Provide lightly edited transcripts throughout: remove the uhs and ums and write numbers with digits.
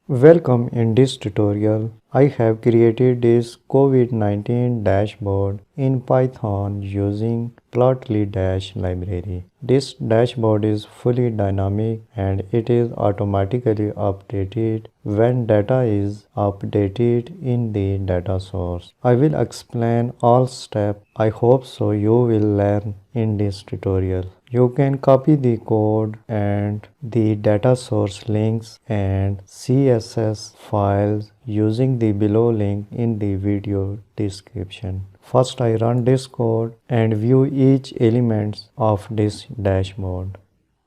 Welcome. In this tutorial, I have created this COVID-19 dashboard in Python using plotly-library. This dashboard is fully dynamic and it is automatically updated when data is updated in the data source. I will explain all steps. I hope so you will learn in this tutorial. You can copy the code and the data source links and CSS files using the below link in the video description. First I run this code and view each element of this dashboard.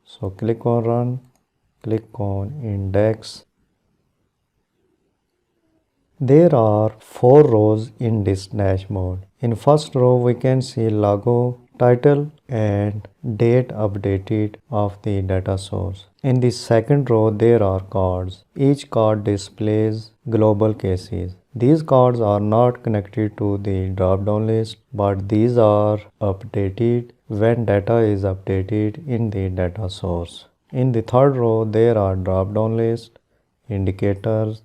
So click on run, click on index. There are 4 rows in this dashboard. In first row we can see logo, title and date updated of the data source. In the second row there are cards. Each card displays global cases. These cards are not connected to the drop-down list, but these are updated when data is updated in the data source. In the third row there are drop-down list, indicators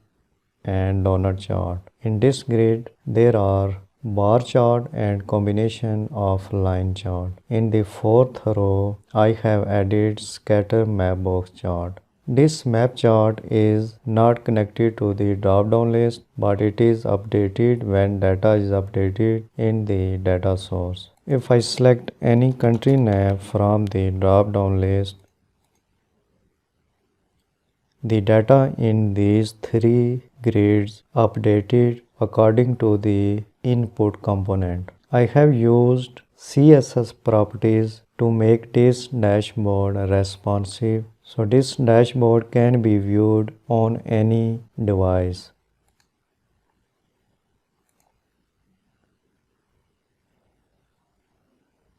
and donut chart. In this grid there are bar chart and combination of line chart. In the fourth row I have added scattermapbox chart. This map chart is not connected to the drop-down list, but it is updated when data is updated in the data source. If I select any country name from the drop-down list, the data in these 3 grids updated according to the input component. I have used CSS properties to make this dashboard responsive, so this dashboard can be viewed on any device.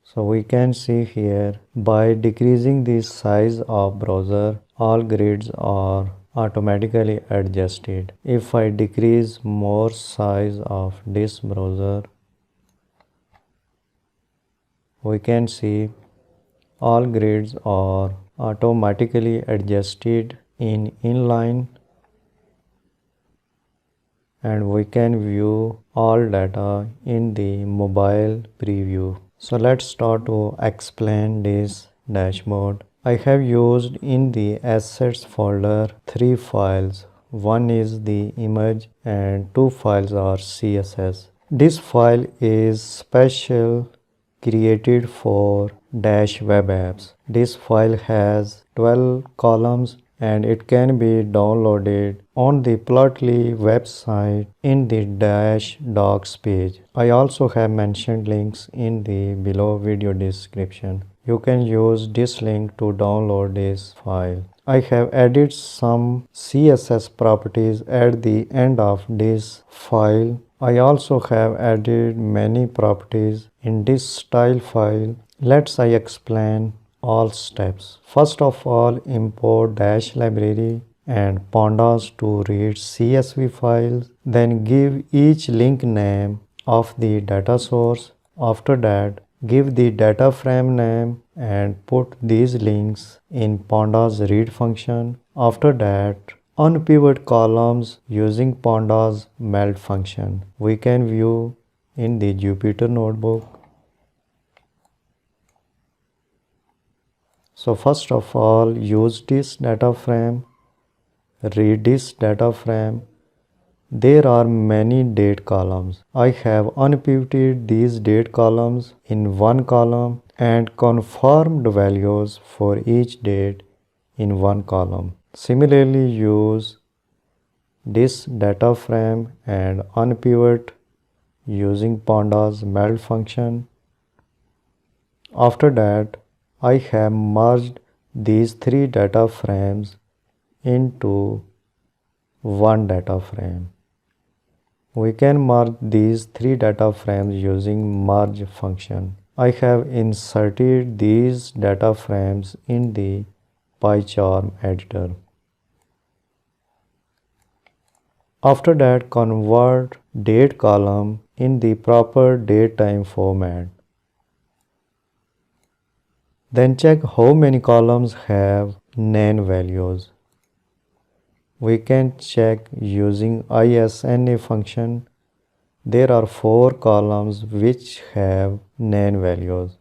So we can see here, by decreasing the size of browser, all grids are automatically adjusted. If I decrease more size of this browser, we can see all grids are automatically adjusted in inline and we can view all data in the mobile preview. So let's start to explain this dashboard. I have used in the assets folder 3 files. One is the image and 2 files are CSS. This file is special created for Dash web apps. This file has 12 columns and it can be downloaded on the Plotly website in the Dash docs page. I also have mentioned links in the below video description. You can use this link to download this file. I have added some CSS properties at the end of this file. I also have added many properties in this style file. Let's explain all steps. First of all, import Dash library and pandas to read CSV files. Then give each link name of the data source. After that, give the data frame name and put these links in pandas read function. After that, unpivot columns using pandas melt function. We can view in the Jupyter notebook. So first of all, use this data frame, read this data frame. There are many date columns. I have unpivoted these date columns in one column and confirmed values for each date in one column. Similarly, use this data frame and unpivot using pandas meld function. After that, I have merged these 3 data frames into one data frame. We can merge these 3 data frames using merge function. I have inserted these data frames in the pie chart editor. After that, convert date column in the proper datetime format. Then check how many columns have name values. We can check using ISNA function. There are 4 columns which have name values.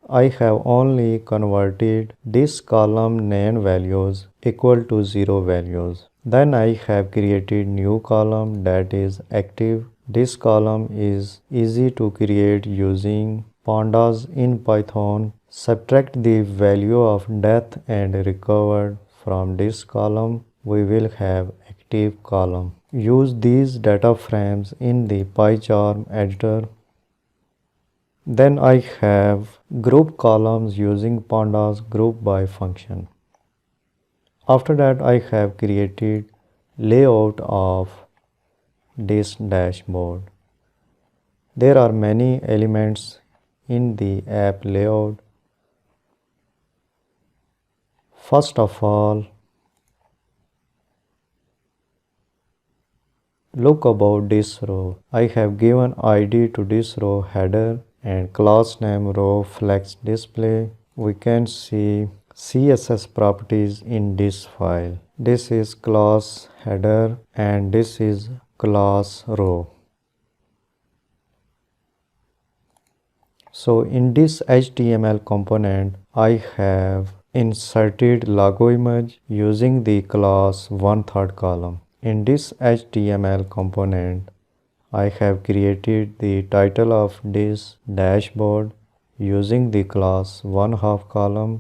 I have only converted this column name values equal to 0 values. Then I have created new column that is active. This column is easy to create using pandas in Python. Subtract the value of death and recovered from this column. We will have active column. Use these data frames in the PyCharm editor. Then I have group columns using pandas group by function. After that I have created layout of this dashboard. There are many elements in the app layout. First of all, look about this row. I have given ID to this row header and class name row flex display. We can see CSS properties in this file. This is class header and this is class row. So in this HTML component, I have inserted logo image using the class 1/3 column. In this HTML component, I have created the title of this dashboard using the class 1/2 column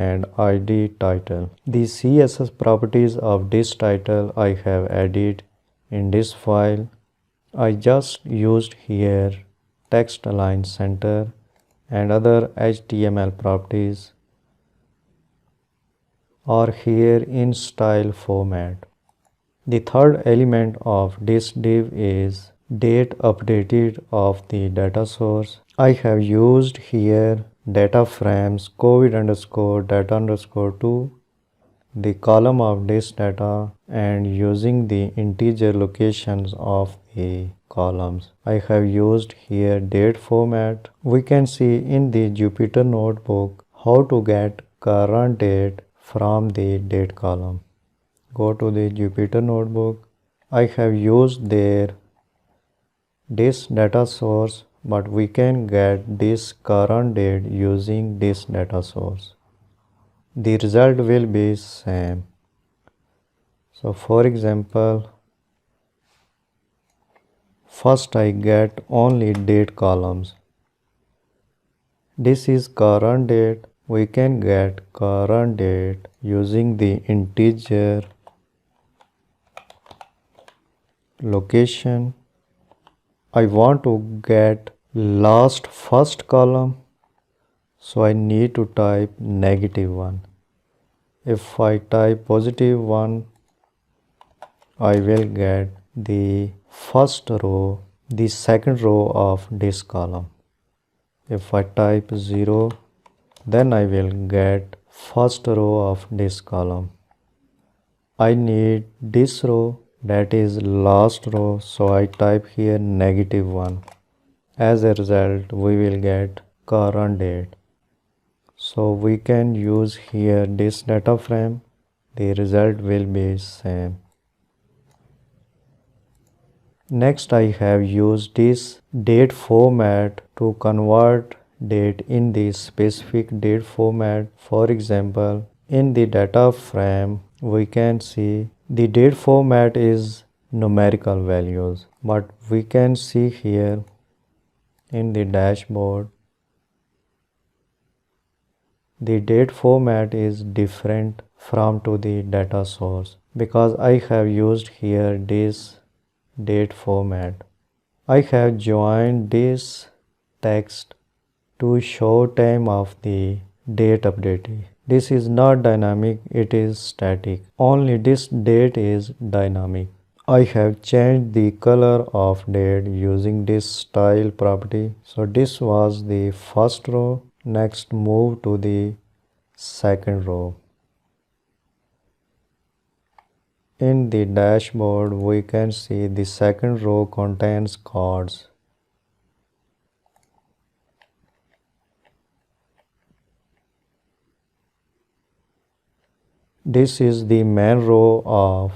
and ID title. The CSS properties of this title I have added in this file. I just used here text align center and other HTML properties are here in style format. The third element of this div is date updated of the data source. I have used here data frames COVID underscore data underscore 2, the column of this data, and using the integer locations of the columns. I have used here date format. We can see in the Jupyter notebook how to get current date from the date column. Go to the Jupyter notebook. I have used there this data source, but we can get this current date using this data source. The result will be same. So for example, first I get only date columns. This is current date. We can get current date using the integer location. I want to get last first column, so I need to type -1. If I type +1, I will get the first row, the second row of this column. If I type 0, then I will get first row of this column. I need this row, that is last row, so I type here -1. As a result, we will get current date. So we can use here this data frame. The result will be same. Next, I have used this date format to convert date in the specific date format. For example, in the data frame, we can see the date format is numerical values, but we can see here in the dashboard, the date format is different from to the data source because I have used here this date format. I have joined this text to show time of the date updated. This is not dynamic, it is static. Only this date is dynamic. I have changed the color of date using this style property. So this was the first row. Next, move to the second row. In the dashboard, we can see the second row contains cards. This is the main row of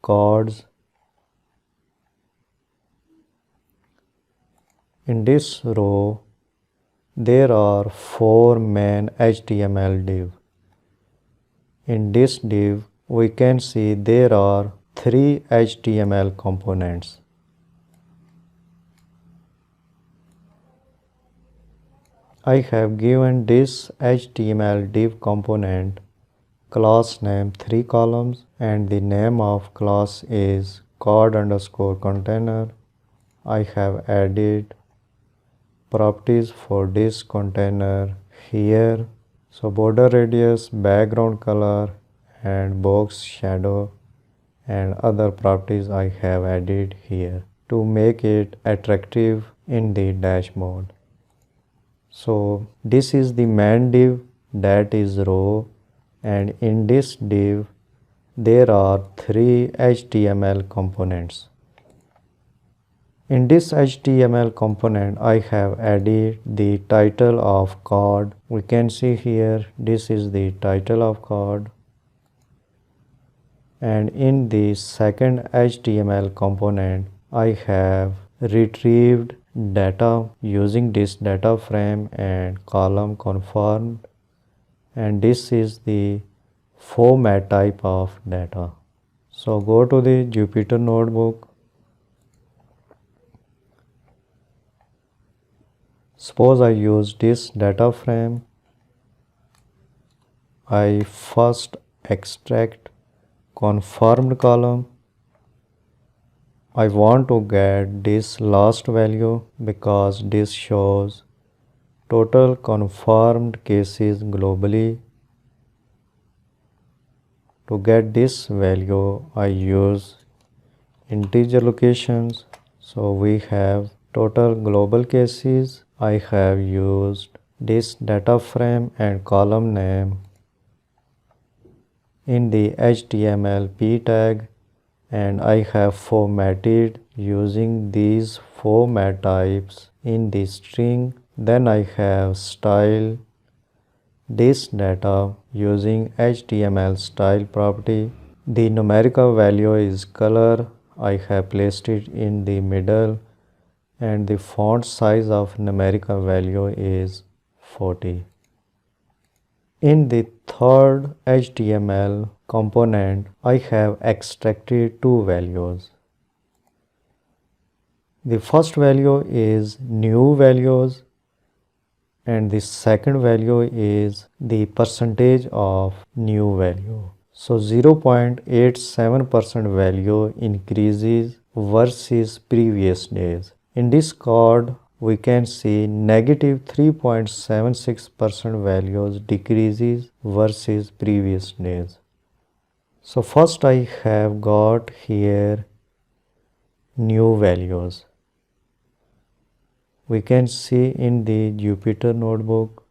cards. In this row, there are 4 main HTML div. In this div, we can see there are 3 HTML components. I have given this HTML div component class name 3 columns and the name of class is card_container. I have added properties for this container here. So border radius, background color and box shadow and other properties I have added here to make it attractive in the dashboard. So this is the main div, that is row, and in this div there are 3 HTML components. In this HTML component, I have added the title of card. We can see here, this is the title of card. And in the second HTML component, I have retrieved data using this data frame and column confirmed. And this is the format type of data. So go to the Jupyter notebook. Suppose I use this data frame. I first extract confirmed column. I want to get this last value because this shows total confirmed cases globally. To get this value, I use integer locations. So we have total global cases. I have used this data frame and column name in the HTML p tag, and I have formatted using these format types in the string. Then I have style this data using HTML style property. The numerical value is color. I have placed it in the middle and the font size of numerical value is 40. In the third HTML component, I have extracted 2 values. The first value is new values and the second value is the percentage of new value. So 0.87% value increases versus previous days. In this card, we can see negative 3.76% values decreases versus previous days. So first I have got here new values. We can see in the Jupyter notebook.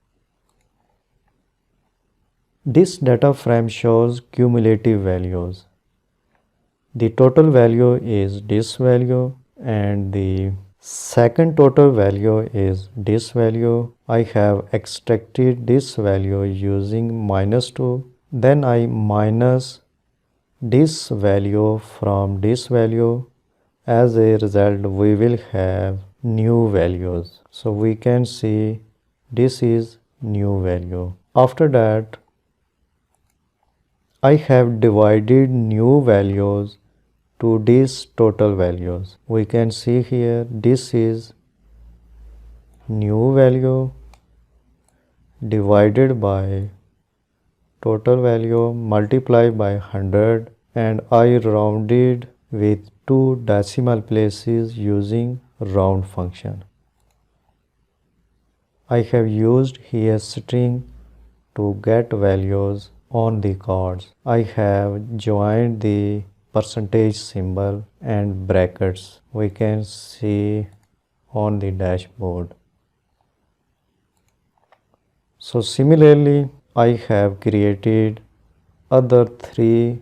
This data frame shows cumulative values. The total value is this value and the second total value is this value. I have extracted this value using -2. Then I minus this value from this value. As a result, we will have new values. So we can see this is new value. After that, I have divided new values to these total values. We can see here this is new value divided by total value multiplied by 100, and I rounded with 2 decimal places using round function. I have used here string to get values on the cards. I have joined the percentage symbol and brackets. We can see on the dashboard. So similarly, I have created other 3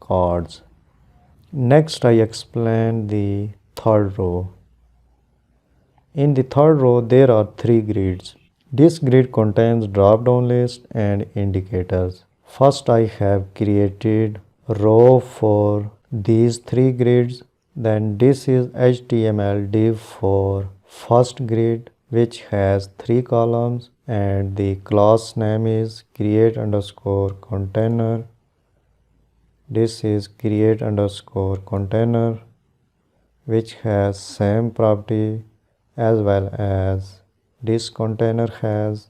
cards. Next, I explain the third row. In the third row, there are 3 grids. This grid contains drop-down list and indicators. First I have created row for these three grids. Then this is HTML div for first grid which has three columns, and the class name is create underscore container. This is create underscore container which has same property as well as this container has.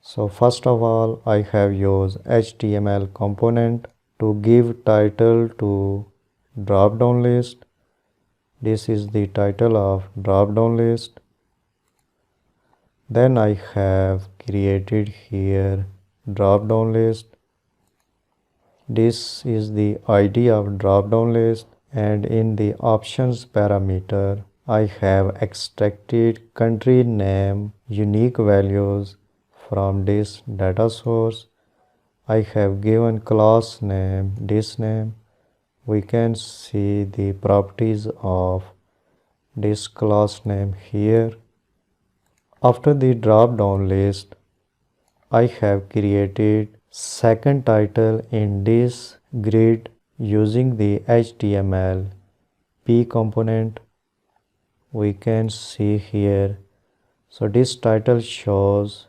So first of all, I have used HTML component to give title to drop down list. This is the title of drop down list. Then I have created here drop down list. This is the ID of drop down list, and in the options parameter I have extracted country name unique values from this data source. I have given class name this name. We can see the properties of this class name here. After the drop down list, I have created second title in this grid using the HTML P component. We can see here. So this title shows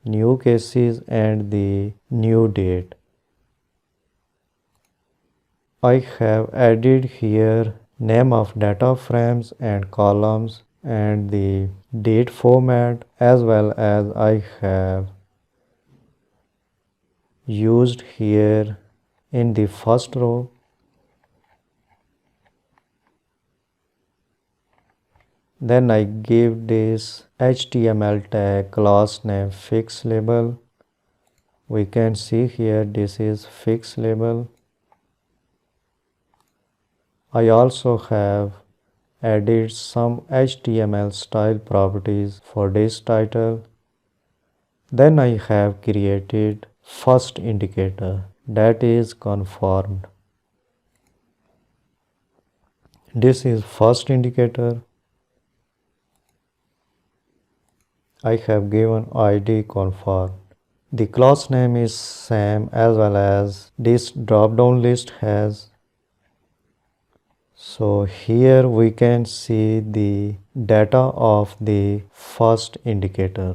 new cases and the new date. I have added here name of data frames and columns and the date format, as well as I have used here in the first row. Then I give this HTML tag class name fix label. We can see here this is fix label. I also have added some HTML style properties for this title. Then I have created first indicator, that is confirmed. This is first indicator. I have given ID confirmed. The class name is same as well as this drop down list has. So here we can see the data of the first indicator.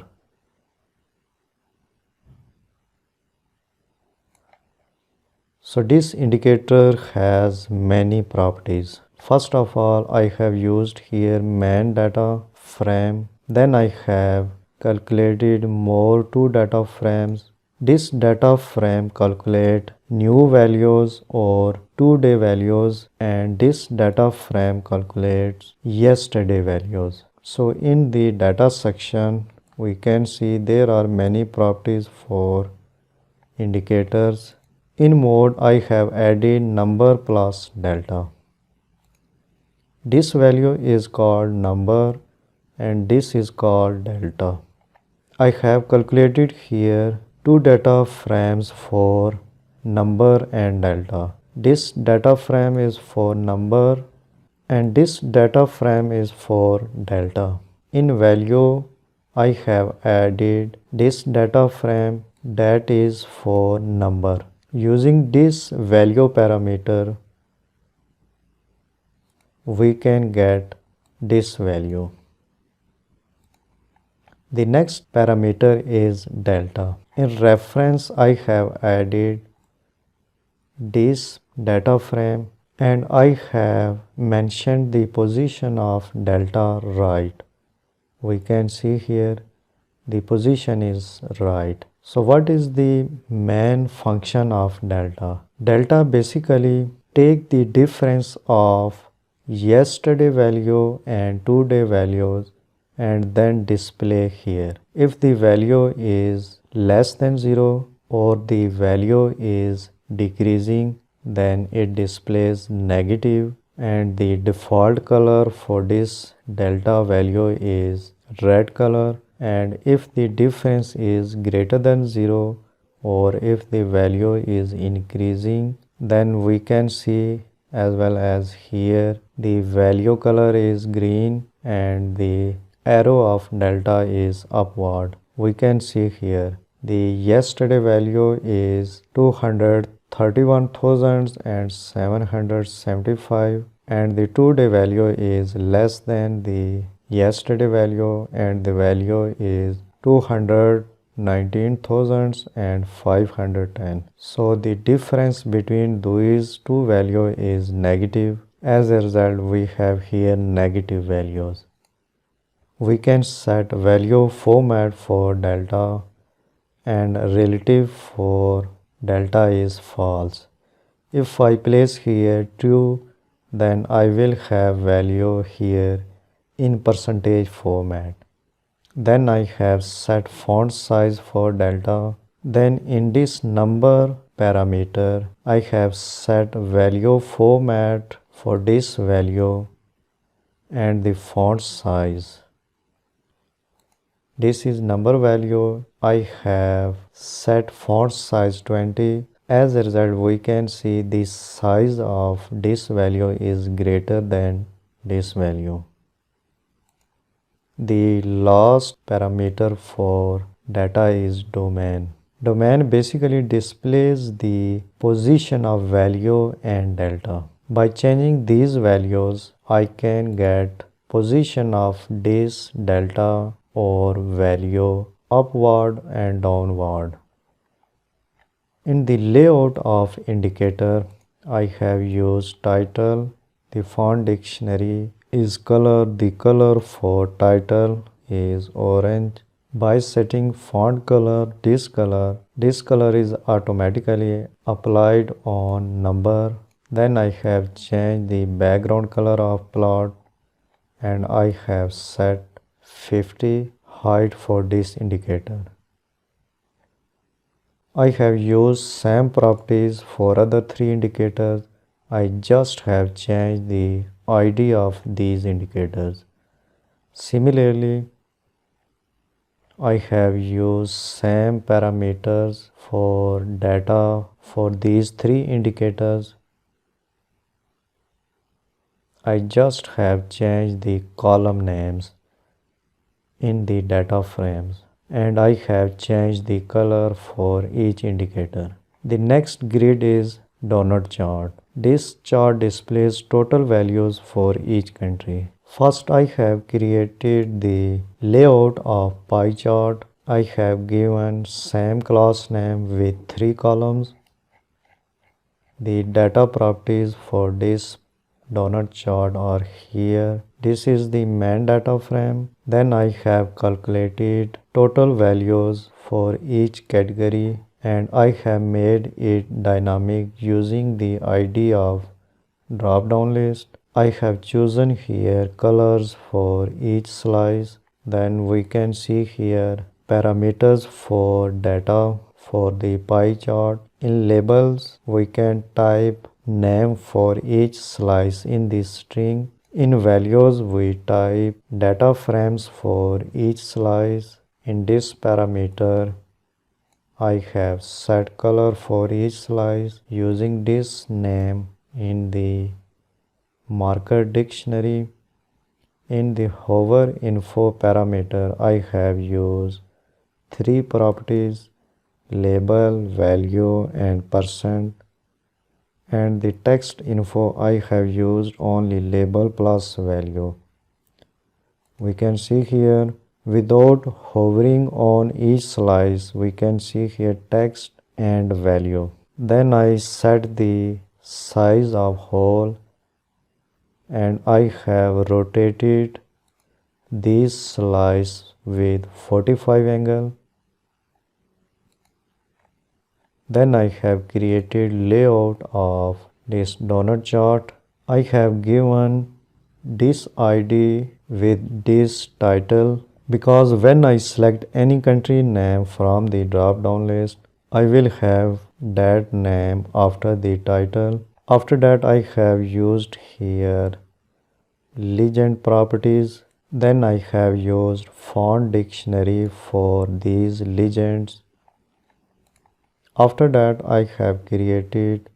So this indicator has many properties. First of all, I have used here main data frame. Then I have calculated more two data frames. This data frame calculate new values or today values, and this data frame calculates yesterday values. So in the data section, we can see there are many properties for indicators. In mode, I have added number plus delta. This value is called number and this is called delta. I have calculated here two data frames for number and delta. This data frame is for number and this data frame is for delta. In value, I have added this data frame that is for number. Using this value parameter, we can get this value. The next parameter is delta. In reference, I have added this data frame and I have mentioned the position of delta right. We can see here the position is right. So what is the main function of delta? Delta basically take the difference of yesterday value and today values and then display here. If the value is less than 0 or the value is decreasing, then it displays negative, and the default color for this delta value is red color. And if the difference is greater than 0 or if the value is increasing, then we can see as well as here the value color is green and the arrow of delta is upward. we can see here the yesterday value is 231,775 and the today value is less than the yesterday value and the value is 219,510. So the difference between these two values is negative. As a result, we have here negative values. We can set value format for delta and relative for delta is false. If I place here true, then I will have value here in percentage format. Then I have set font size for delta. Then in this number parameter, I have set value format for this value and the font size. This is number value. I have set font size 20. As a result, we can see the size of this value is greater than this value. The last parameter for data is domain. Domain basically displays the position of value and delta. By changing these values, I can get position of this delta or value upward and downward. In the layout of indicator, I have used title. The font dictionary is color. The color for title is orange. By setting font color, this color is automatically applied on number. Then I have changed the background color of plot and I have set 50 height for this indicator. I have used same properties for other three indicators. I just have changed the ID of these indicators. Similarly, I have used same parameters for data for these three indicators. I just have changed the column names in the data frames and I have changed the color for each indicator. The next grid is donut chart. This chart displays total values for each country. First, I have created the layout of pie chart. I have given same class name with 3 columns. The data properties for this donut chart are here. This is the main data frame. Then I have calculated total values for each category and I have made it dynamic using the ID of drop down list. I have chosen here colors for each slice. Then we can see here parameters for data for the pie chart. In labels, we can type name for each slice in this string. In values, we type data frames for each slice. In this parameter, I have set color for each slice using this name in the marker dictionary. In the hover info parameter, I have used 3 properties: label, value and percent. And the text info, I have used only label plus value. We can see here without hovering on each slice, we can see here text and value. Then I set the size of whole and I have rotated this slice with 45 angle. Then I have created layout of this donut chart. I have given this ID with this title because when I select any country name from the drop down list, I will have that name after the title. After that, I have used here legend properties. Then I have used font dictionary for these legends. After that, I have created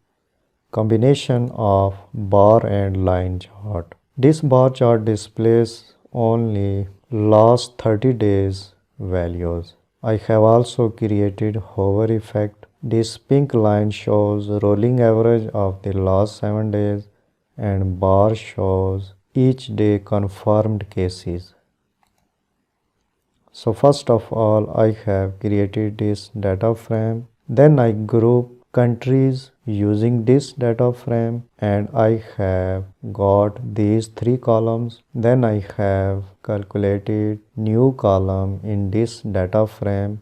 combination of bar and line chart. This bar chart displays only last 30 days values. I have also created hover effect. This pink line shows rolling average of the last 7 days and bar shows each day confirmed cases. So first of all, I have created this data frame. Then I group countries using this data frame and I have got these 3 columns. Then I have calculated new column in this data frame,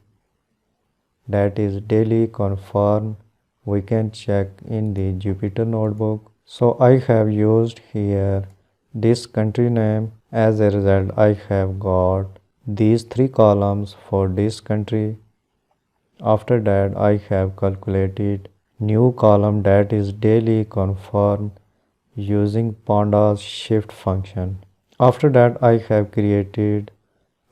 that is daily confirmed. We can check in the Jupyter notebook. So I have used here this country name. As a result, I have got these 3 columns for this country. After that, I have calculated new column, that is daily confirmed, using pandas shift function. After that, I have created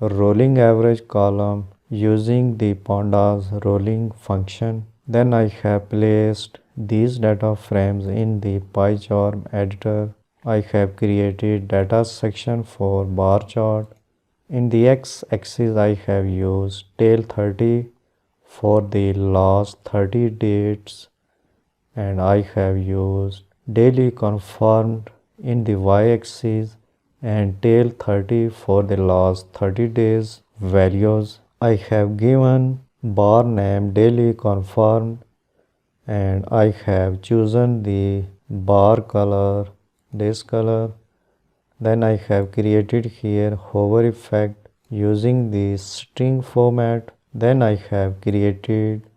a rolling average column using the pandas rolling function. Then I have placed these data frames in the pie chart editor. I have created data section for bar chart. In the x-axis I have used tail 30 for the last 30 dates and I have used daily confirmed in the y-axis and tail 30 for the last 30 days values. I have given bar name daily confirmed and I have chosen the bar color, this color. Then I have created here hover effect using the string format. Then I have created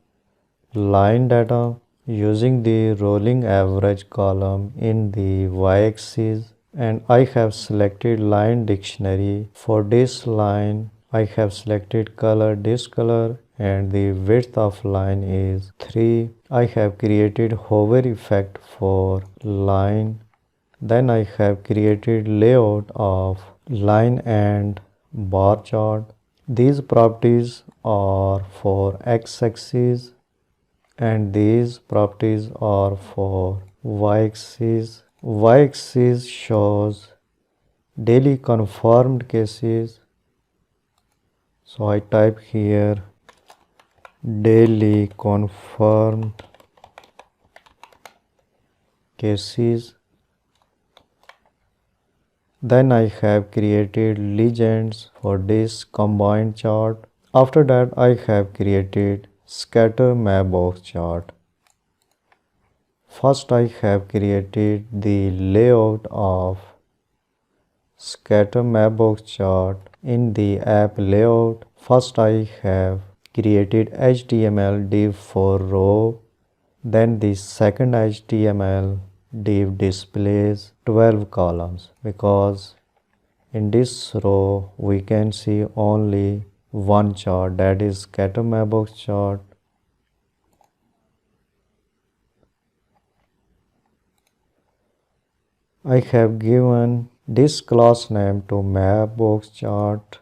line data using the rolling average column in the y-axis and I have selected line dictionary. For this line I have selected color, this color, and the width of line is 3. I have created hover effect for line. Then I have created layout of line and bar chart. These properties are for x-axis and these properties are for y-axis. Y-axis shows daily confirmed cases. So I type here daily confirmed cases. Then I have created legends for this combined chart. After that I have created scattermapbox chart. First I have created the layout of scattermapbox chart. In the app layout, first I have created HTML div for row. Then the second HTML div displays 12 columns because in this row we can see only one chart, that is scattermapbox chart. I have given this class name to mapbox chart.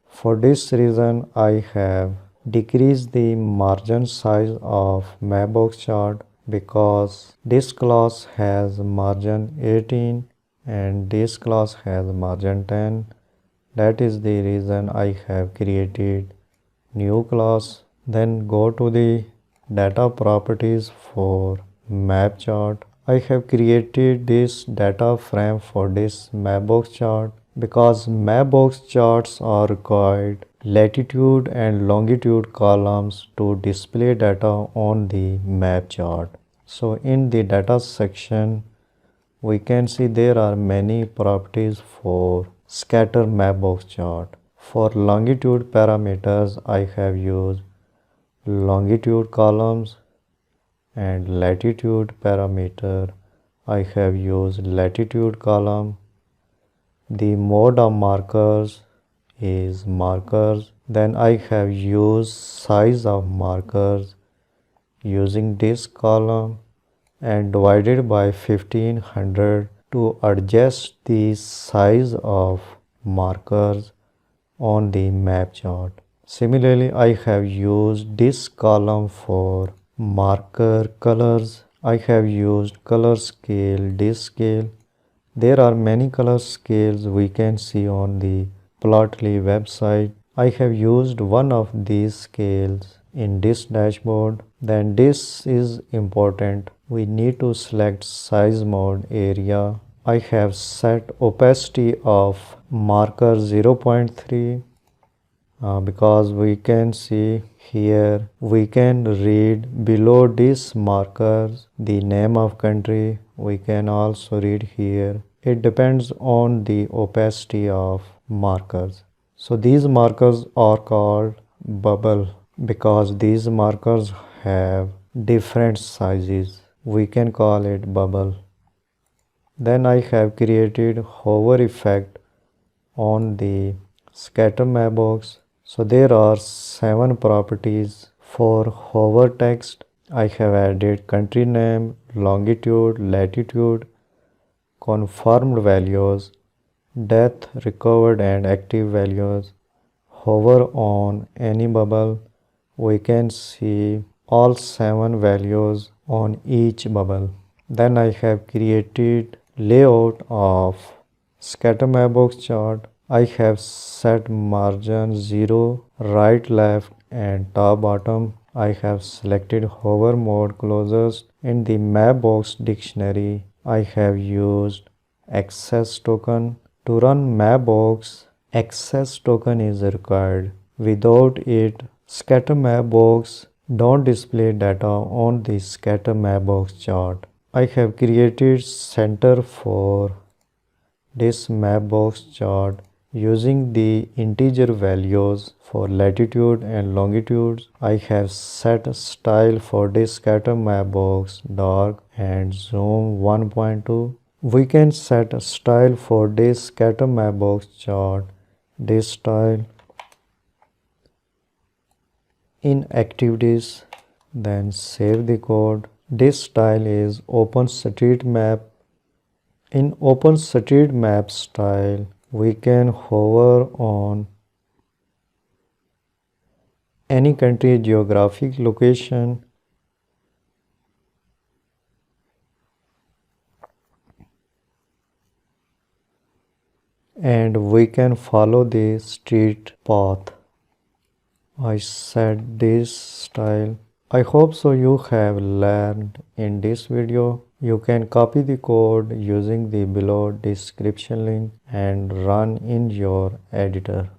For this reason I have decreased the margin size of mapbox chart because this class has margin 18 and this class has margin 10. That is the reason I have created new class. Then go to the data properties for map chart. I have created this data frame for this mapbox chart because mapbox charts are required latitude and longitude columns to display data on the map chart. So in the data section we can see there are many properties for scatter mapbox chart. For longitude parameters I have used longitude columns and latitude parameter I have used latitude column. The mode of markers is markers. Then I have used size of markers using this column and divided by 1500 to adjust the size of markers on the map chart. Similarly, I have used this column for marker colors. I have used color scale, this scale. There are many color scales we can see on the Plotly website. I have used one of these scales in this dashboard. Then this is important. We need to select size mode area. I have set opacity of marker 0.3 because we can see here we can read below these markers the name of country. We can also read here. It depends on the opacity of markers. So these markers are called bubble because these markers have different sizes. We can call it bubble. Then I have created hover effect on the scattermapbox. So there are 7 properties for hover text. I have added country name, longitude, latitude, confirmed values, death, recovered and active values. Hover on any bubble. We can see all 7 values on each bubble. Then I have created layout of scattermapbox chart. I have set margin 0, right, left and top bottom. I have selected hover mode closest. In the mapbox dictionary, I have used access token. To run mapbox, access token is required. Without it, scattermapbox don't display data on the scattermapbox chart. I have created center for this mapbox chart using the integer values for latitude and longitudes. I have set style for this scattermapbox dark and zoom 1.2. We can set a style for this scattermapbox chart. This style in activities, then save the code. This style is OpenStreetMap. In OpenStreetMap style, we can hover on any country geographic location and we can follow the street path. I set this style. I hope so you have learned in this video. You can copy the code using the below description link and run in your editor.